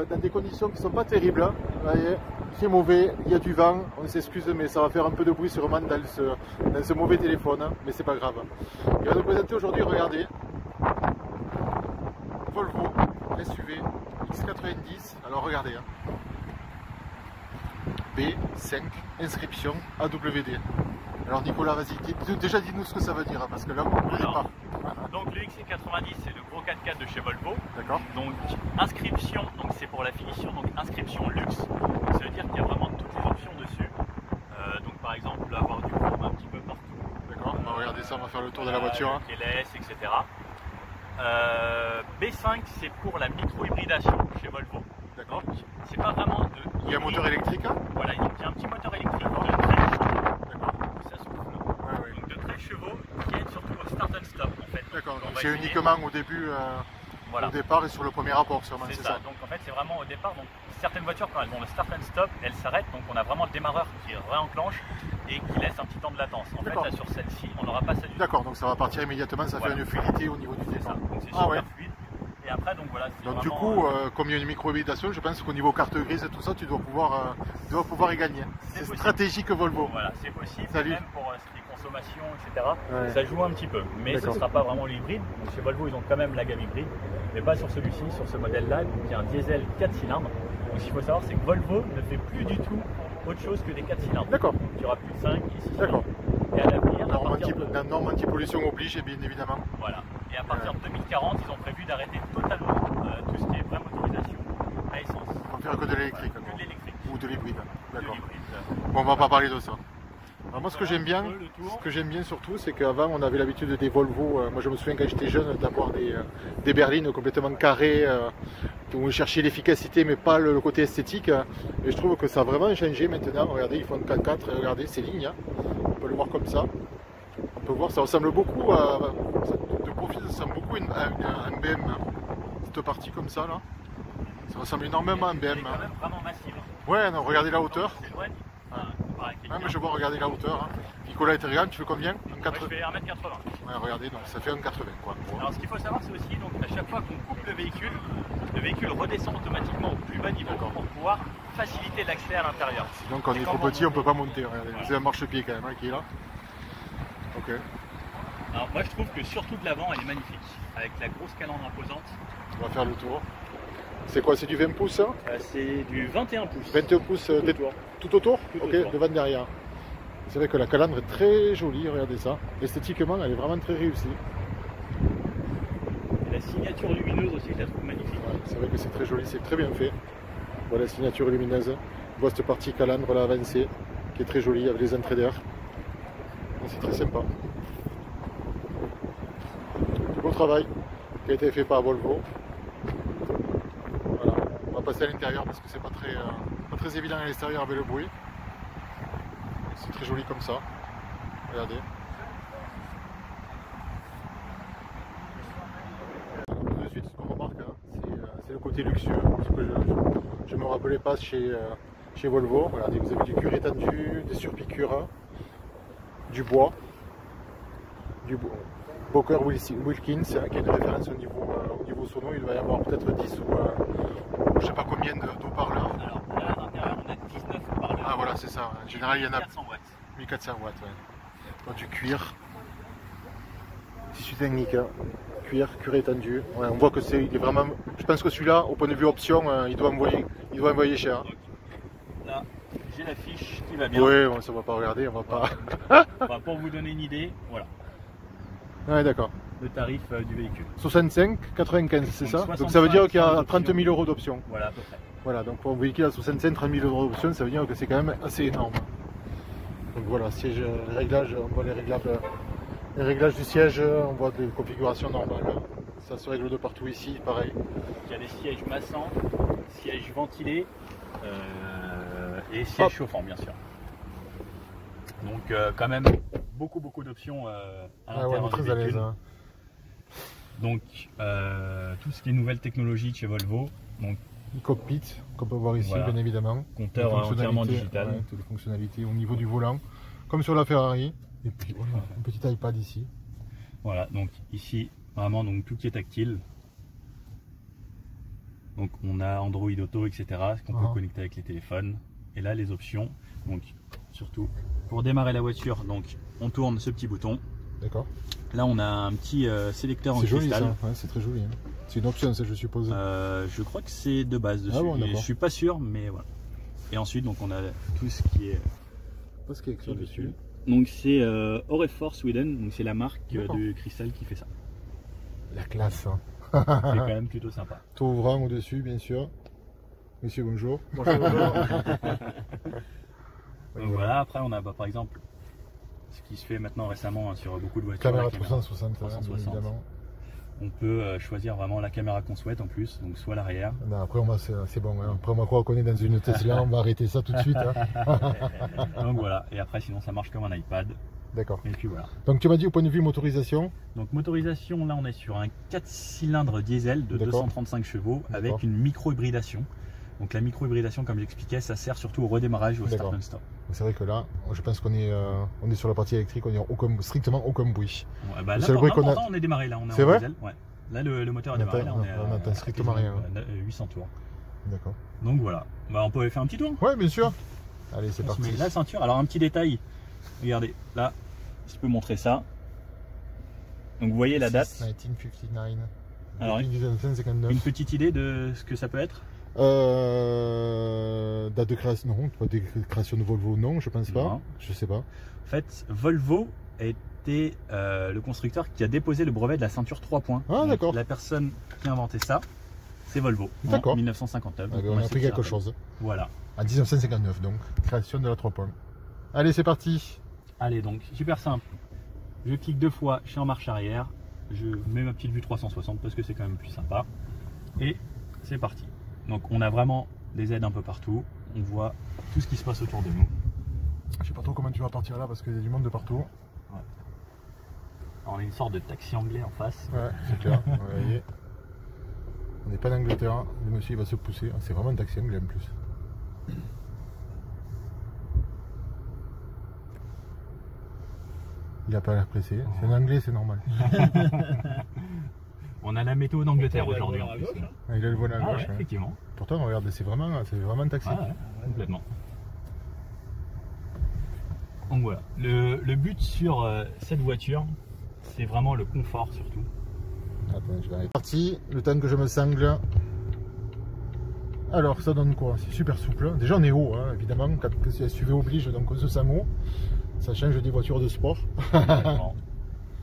dans des conditions qui sont pas terribles. Hein. Vous voyez, il fait mauvais, il y a du vent, on s'excuse mais ça va faire un peu de bruit sûrement dans ce mauvais téléphone, hein, mais c'est pas grave. Il va nous présenter aujourd'hui, regardez, Volvo SUV X90, alors regardez, hein. B5, inscription AWD. Alors Nicolas, vas-y, déjà dis-nous ce que ça veut dire, hein, parce que là on ne connaît pas. Donc le XC90 c'est le gros 4x4 de chez Volvo. D'accord. Donc inscription, donc c'est pour la finition, donc inscription luxe. Ça veut dire qu'il y a vraiment toutes les options dessus. Donc par exemple avoir du chrome un petit peu partout. D'accord, on va regarder ça, on va faire le tour de la voiture. Hein. LS, etc. B5 c'est pour la micro-hybridation chez Volvo. D'accord. C'est pas vraiment de... Il y a un moteur électrique hein. Voilà, il y a un petit moteur électrique de 13 chevaux. D'accord. Ça souffle. Donc de 13 chevaux qui aide surtout au start and stop en fait. D'accord, donc c'est uniquement au début, voilà. Au départ et sur le premier rapport sûrement, c'est ça. Donc en fait c'est vraiment au départ, donc certaines voitures quand elles ont le start and stop, elles s'arrêtent, donc on a vraiment le démarreur qui réenclenche et qui laisse un petit temps de latence. En fait là sur celle-ci, on n'aura pas ça du tout. D'accord, donc ça va partir immédiatement, ça fait une fluidité au niveau du départ. Donc c'est super fluide. Et après, donc voilà. Donc du coup, comme il y a une micro-hybridation, je pense qu'au niveau carte grise et tout ça, tu dois pouvoir y gagner. C'est stratégique Volvo. Voilà, c'est possible. Salut. Même pour ce qui est consommation, etc. Ouais. Ça joue un petit peu, mais ce ne sera pas vraiment l'hybride. Donc chez Volvo, ils ont quand même la gamme hybride, mais pas sur celui-ci, sur ce modèle-là, qui est un diesel 4 cylindres. Donc ce qu'il faut savoir, c'est que Volvo ne fait plus du tout autre chose que des 4 cylindres. D'accord. Il y aura plus de 5 et 6 D'accord. Et à l'avenir, la norme anti-pollution oblige, bien évidemment. Voilà. Et à partir de 2040, ils ont prévu d'arrêter totalement tout ce qui est vraie motorisation à essence. On ne faire que de l'électrique. Que de l'électrique. Ou de l'hybride. D'accord. Bon, on va pas parler de ça. Alors moi, ce que j'aime bien surtout, c'est qu'avant, on avait l'habitude des Volvo. Moi, je me souviens quand j'étais jeune d'avoir des berlines complètement carrées, où on cherchait l'efficacité, mais pas le côté esthétique. Et je trouve que ça a vraiment changé maintenant. Regardez, ils font 4x4. Regardez ces lignes. Hein. On peut le voir comme ça. On peut voir, ça ressemble beaucoup à. De profil, ça ressemble beaucoup à un BM. Cette partie comme ça, là. Ça ressemble énormément à un BM. C'est quand même vraiment massif. Ouais, non, regardez la hauteur. Ah, mais je vois, regardez la hauteur. Hein. Nicolas et Terrigan, tu fais combien? Moi, je fais 1m80. Ouais, regardez, donc ça fait 1m80 quoi. Alors ce qu'il faut savoir, c'est aussi donc à chaque fois qu'on coupe le véhicule redescend automatiquement au plus bas niveau pour pouvoir faciliter l'accès à l'intérieur. Donc quand on est trop petit, on ne peut pas monter. Regardez, c'est un marchepied quand même hein, qui est là. Ok. Alors moi je trouve que surtout de l'avant, elle est magnifique, avec la grosse calandre imposante. On va faire le tour. C'est quoi, c'est du 20 pouces hein? C'est du 21 pouces. 21 pouces tout autour. Tout ok, autour. Devant derrière. C'est vrai que la calandre est très jolie, regardez ça. Esthétiquement, elle est vraiment très réussie. Et la signature lumineuse aussi, je la trouve magnifique. Ouais, c'est vrai que c'est très joli, c'est très bien fait. Voilà la signature lumineuse. On voit cette partie calandre là avancée, qui est très jolie avec les entrées d'air. C'est très sympa. Du bon travail qui a été fait par Volvo. Voilà. On va passer à l'intérieur parce que c'est pas très évident à l'extérieur avec le bruit. C'est très joli comme ça. Regardez. Alors, tout de suite, ce qu'on remarque, hein, c'est le côté luxueux. Ce que je ne me rappelais pas chez Volvo. Regardez, vous avez du cuir étendu, des surpiqûres, du bois, Bowker Wilkins, hein, qui a une référence au niveau sono. Il doit y avoir peut-être 10 ou je sais pas combien d'eau-parleurs. Alors là, à l'intérieur, on a 19 haut-parleurs. Ah voilà, c'est ça. En général, il y en a 1400 watts. 1400 watts. Ouais. Donc, du cuir, tissu technique, hein. Cuir étendu. Ouais, on voit que il est vraiment. Je pense que celui-là, au point de vue option, il doit envoyer cher. Donc, là, j'ai la fiche qui va bien. Oui, bon, ça va pas regarder, on va pas. Enfin, pour vous donner une idée, voilà. Ouais, d'accord. Le tarif du véhicule. 65,95, c'est ça? 65, Donc ça veut dire qu'il y a 30 000 euros d'options. Voilà, à peu près. Voilà, donc pour un véhicule à 65, 30 000 euros d'options, ça veut dire que c'est quand même assez énorme. Donc voilà, siège, les réglages, on voit les réglages du siège, on voit des configurations normales. Ça se règle de partout ici, pareil. Il y a des sièges massants, sièges ventilés et sièges chauffants, bien sûr. Donc quand même beaucoup d'options à l'intérieur du véhicule. L'aise, hein. Donc tout ce qui est nouvelle technologie de chez Volvo. Donc le cockpit qu'on peut voir ici, voilà. Bien évidemment. Compteur entièrement digital. Ouais, toutes les fonctionnalités au niveau du volant, comme sur la Ferrari. Et puis voilà, un petit iPad ici. Voilà, donc ici vraiment donc tout qui est tactile. Donc on a Android Auto, etc. qu'on peut connecter avec les téléphones. Et là les options, donc surtout pour démarrer la voiture, donc on tourne ce petit bouton. D'accord. Là on a un petit sélecteur en cristal. C'est joli ça, ouais, c'est très joli. Hein. C'est une option ça je suppose. Je crois que c'est de base dessus, je suis pas sûr mais voilà. Et ensuite donc on a tout ce qui est écrit dessus. Donc c'est Orefor Sweden, donc c'est la marque de cristal qui fait ça. La classe. Hein. C'est quand même plutôt sympa. Tout ouvrant au-dessus bien sûr. Monsieur bonjour. Bonjour. Donc voilà, après on a par exemple ce qui se fait maintenant récemment sur beaucoup de voitures. Caméra 360, évidemment. On peut choisir vraiment la caméra qu'on souhaite en plus, donc soit l'arrière. Après c'est bon, hein. Après on va croire qu'on est dans une Tesla, on va arrêter ça tout de suite. Hein. Donc voilà, et après sinon ça marche comme un iPad. D'accord. Et puis voilà. Donc tu m'as dit au point de vue motorisation. Donc motorisation, là on est sur un 4 cylindres diesel de 235 chevaux avec une micro-hybridation. Donc la micro-hybridation, comme j'expliquais, ça sert surtout au redémarrage, au start and stop. C'est vrai que là, je pense qu'on est sur la partie électrique, on n'a strictement aucun bruit. Ouais, bah là, pourtant, on est démarré là, on est en vrai diesel. Ouais. Là le moteur est démarré, là, on n'entend strictement rien. 800 tours. D'accord. Donc voilà, bah, on peut faire un petit tour. Ouais, bien sûr. Allez, c'est parti. La ceinture, alors un petit détail, regardez, là, je peux montrer ça. Donc vous voyez la date. 1959. Alors, 1959. Une petite idée de ce que ça peut être? Date de création, non, pas de création de Volvo, non, je pense pas. Non. Je sais pas. En fait, Volvo était le constructeur qui a déposé le brevet de la ceinture 3 points. Ah d'accord. La personne qui a inventé ça, c'est Volvo. D'accord. En 1959. Ah, on a appris quelque chose. Voilà. En 1959 donc, création de la 3 points. Allez, c'est parti. Allez donc, super simple. Je clique 2 fois, je suis en marche arrière. Je mets ma petite vue 360 parce que c'est quand même plus sympa. Et c'est parti. Donc on a vraiment des aides un peu partout, on voit tout ce qui se passe autour de nous. Je sais pas trop comment tu vas partir là parce qu'il y a du monde de partout. Ouais. Alors, on a une sorte de taxi anglais en face. Ouais, c'est clair. Ouais, on n'est pas en Angleterre, le monsieur il va se pousser. C'est vraiment un taxi anglais en plus. Il a pas l'air pressé, c'est un anglais, c'est normal. On a la météo d'Angleterre aujourd'hui en plus. Il a le volant à gauche. Ouais, effectivement. Pourtant, regarde, c'est vraiment un taxi. Ouais, complètement. Donc voilà, le but sur cette voiture, c'est vraiment le confort surtout. Attends, je vais aller. Parti, le temps que je me sangle. Alors, ça donne quoi? C'est super souple. Déjà, on est haut, hein, évidemment. Quand SUV oblige, donc on se sent haut. Ça change des voitures de sport.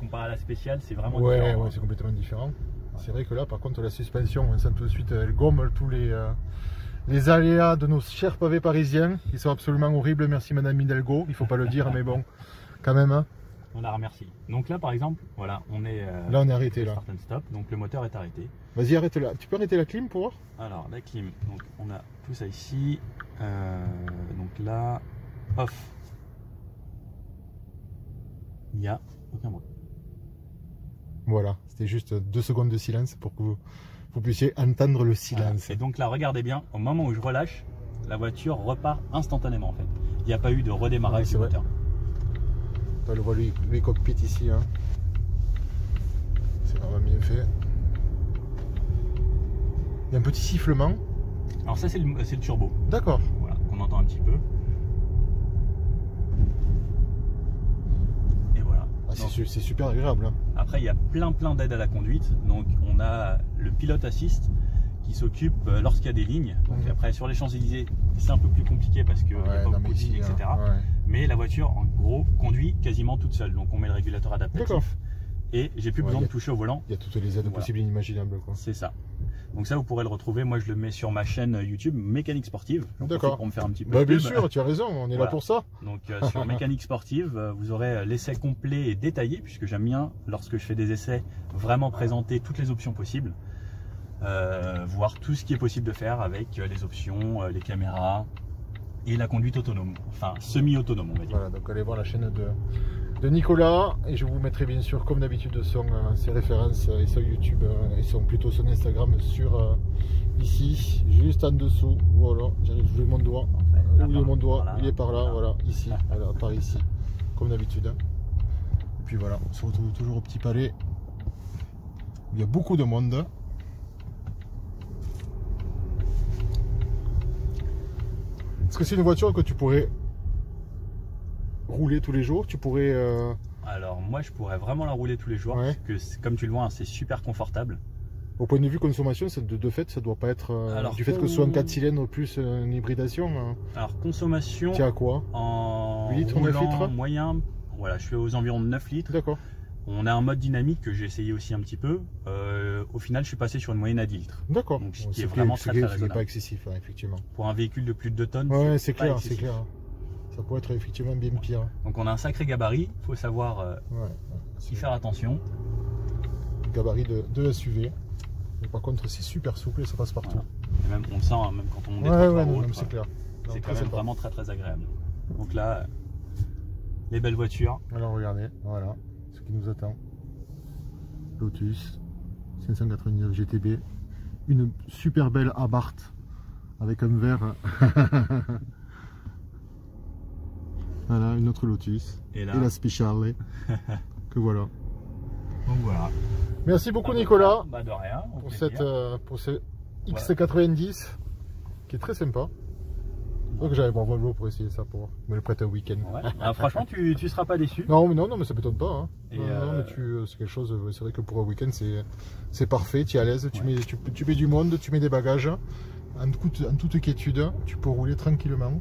Comparé à la spéciale, c'est vraiment différent. Ouais, c'est complètement différent. C'est vrai que là, par contre, la suspension, on sent tout de suite, elle gomme tous les aléas de nos chers pavés parisiens, qui sont absolument horribles. Merci Madame Hidalgo, il faut pas le dire, mais bon, quand même. Hein. On la remercie. Donc là, par exemple, voilà, on est. Là, on est arrêté là. Start and stop, donc le moteur est arrêté. Vas-y, arrête là. Tu peux arrêter la clim pour voir? Alors, la clim, donc on a tout ça ici. Donc là, off. Il n'y a aucun bruit. Voilà, c'était juste 2 secondes de silence pour que vous puissiez entendre le silence. Voilà. Et donc là, regardez bien, au moment où je relâche, la voiture repart instantanément en fait. Il n'y a pas eu de redémarrage du moteur. On le voit lui cockpit ici. Hein. C'est vraiment bien fait. Il y a un petit sifflement. Alors ça c'est le turbo. D'accord. Voilà, qu'on entend un petit peu. C'est super agréable. Hein. Après, il y a plein d'aides à la conduite. Donc, on a le pilote assist qui s'occupe lorsqu'il y a des lignes. Donc, après, sur les Champs-Élysées, c'est un peu plus compliqué parce qu'il n'y a pas beaucoup de lignes, etc. Ouais. Mais la voiture, en gros, conduit quasiment toute seule. Donc, on met le régulateur adaptatif. Et j'ai plus besoin de toucher au volant. Il y a toutes les aides possibles et inimaginables. C'est ça. Donc ça, vous pourrez le retrouver. Moi, je le mets sur ma chaîne YouTube Mécanique Sportive. D'accord. Pour me faire un petit peu de bien sûr, tu as raison, on est là pour ça. Donc sur Mécanique Sportive, vous aurez l'essai complet et détaillé, puisque j'aime bien, lorsque je fais des essais, vraiment présenter toutes les options possibles. Voir tout ce qui est possible de faire avec les options, les caméras et la conduite autonome. Enfin, semi-autonome, on va dire. Voilà, donc allez voir la chaîne de Nicolas et je vous mettrai bien sûr comme d'habitude ses références et son YouTube et plutôt son Instagram sur ici juste en dessous. Voilà, j'arrive, je mon doigt, où est mon doigt, il est par là, voilà, ici, voilà, par ici, comme d'habitude. Et puis voilà, on se retrouve toujours au Petit Palais. Il y a beaucoup de monde. Est-ce que c'est une voiture que tu pourrais rouler tous les jours? Tu pourrais... Alors moi je pourrais vraiment la rouler tous les jours, ouais. Parce que comme tu le vois, hein, c'est super confortable. Au point de vue consommation, de fait, ça doit pas être... Alors, du fait que ce soit un 4 cylindres plus une hybridation. Alors consommation... Tu as quoi? En 8 litres, 9 litres moyen, voilà, je suis aux environs de 9 litres. D'accord. On a un mode dynamique que j'ai essayé aussi un petit peu. Au final, je suis passé sur une moyenne à 10 litres. D'accord. Donc ce qui est vraiment très raisonnable. Ce qui n'est pas excessif, hein, effectivement. Pour un véhicule de plus de 2 tonnes, ouais, c'est clair, c'est clair. Ça pourrait être effectivement bien pire. Donc on a un sacré gabarit, il faut savoir y faire attention. Gabarit de SUV. Mais par contre, c'est super souple et ça passe partout. Voilà. Et même, on le sent, hein, même quand on monte des trottoirs, c'est clair. C'est quand même vraiment très très agréable. Donc là, les belles voitures. Alors regardez, voilà ce qui nous attend. Lotus 599 GTB. Une super belle Abarth avec un verre. Voilà, une autre Lotus. Et la Speciale. Que voilà. Donc voilà. Merci beaucoup Nicolas de rien, pour ce X90 qui est très sympa. Donc j'allais voir Volvo pour essayer ça, pour me le prêter un week-end. Ouais. Alors, franchement, tu seras pas déçu. Non, mais ça m'étonne pas. Hein. Non, mais c'est quelque chose. C'est vrai que pour un week-end, c'est parfait. Tu es à l'aise. Tu mets du monde, tu mets des bagages. En toute quiétude, tu peux rouler tranquillement.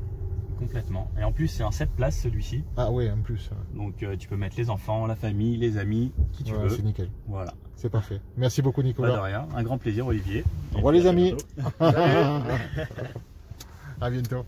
Complètement. Et en plus, c'est un 7 places celui-ci. Ah ouais, en plus. Donc tu peux mettre les enfants, la famille, les amis, qui tu veux. C'est nickel. Voilà. C'est parfait. Merci beaucoup Nicolas. Pas de rien. Un grand plaisir Olivier. Au revoir les amis. À bientôt.